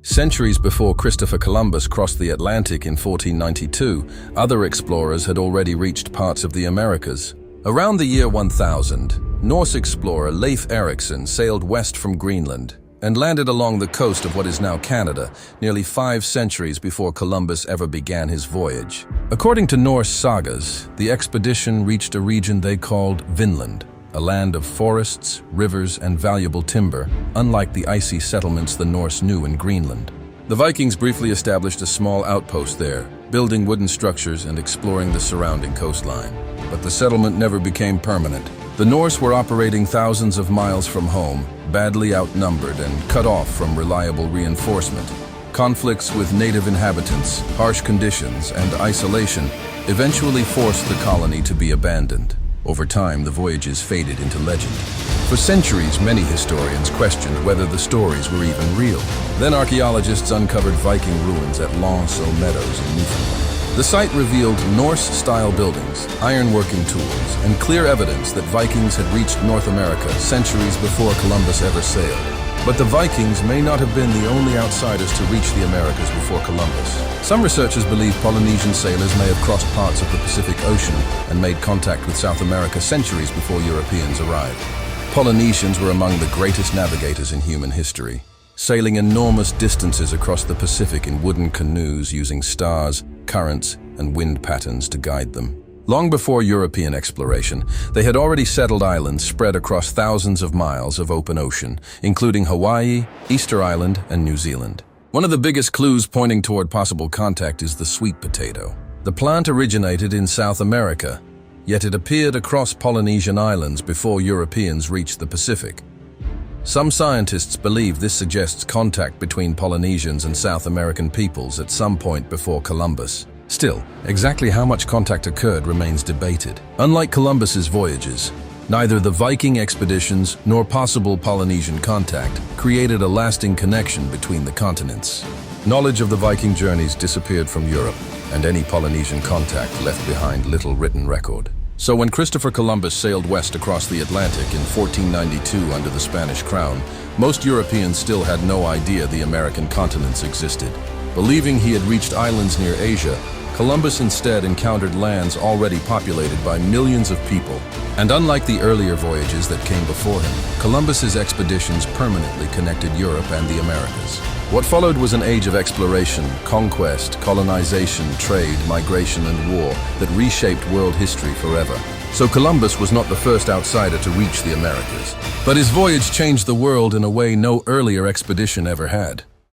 Centuries before Christopher Columbus crossed the Atlantic in 1492, other explorers had already reached parts of the Americas. Around the year 1000, Norse explorer Leif Erikson sailed west from Greenland and landed along the coast of what is now Canada, nearly 5 centuries before Columbus ever began his voyage. According to Norse sagas, the expedition reached a region they called Vinland, a land of forests, rivers, and valuable timber, unlike the icy settlements the Norse knew in Greenland. The Vikings briefly established a small outpost there, building wooden structures and exploring the surrounding coastline. But the settlement never became permanent. The Norse were operating thousands of miles from home, badly outnumbered and cut off from reliable reinforcement. Conflicts with native inhabitants, harsh conditions, and isolation eventually forced the colony to be abandoned. Over time, the voyages faded into legend. For centuries, many historians questioned whether the stories were even real. Then archaeologists uncovered Viking ruins at L'Anse-aux Meadows in Newfoundland. The site revealed Norse-style buildings, ironworking tools, and clear evidence that Vikings had reached North America centuries before Columbus ever sailed. But the Vikings may not have been the only outsiders to reach the Americas before Columbus. Some researchers believe Polynesian sailors may have crossed parts of the Pacific Ocean and made contact with South America centuries before Europeans arrived. Polynesians were among the greatest navigators in human history, sailing enormous distances across the Pacific in wooden canoes using stars, currents, and wind patterns to guide them. Long before European exploration, they had already settled islands spread across thousands of miles of open ocean, including Hawaii, Easter Island, and New Zealand. One of the biggest clues pointing toward possible contact is the sweet potato. The plant originated in South America, yet it appeared across Polynesian islands before Europeans reached the Pacific. Some scientists believe this suggests contact between Polynesians and South American peoples at some point before Columbus. Still, exactly how much contact occurred remains debated. Unlike Columbus's voyages, neither the Viking expeditions nor possible Polynesian contact created a lasting connection between the continents. Knowledge of the Viking journeys disappeared from Europe, and any Polynesian contact left behind little written record. So when Christopher Columbus sailed west across the Atlantic in 1492 under the Spanish crown, most Europeans still had no idea the American continents existed. Believing he had reached islands near Asia, Columbus instead encountered lands already populated by millions of people. And unlike the earlier voyages that came before him, Columbus's expeditions permanently connected Europe and the Americas. What followed was an age of exploration, conquest, colonization, trade, migration, and war that reshaped world history forever. So Columbus was not the first outsider to reach the Americas, but his voyage changed the world in a way no earlier expedition ever had.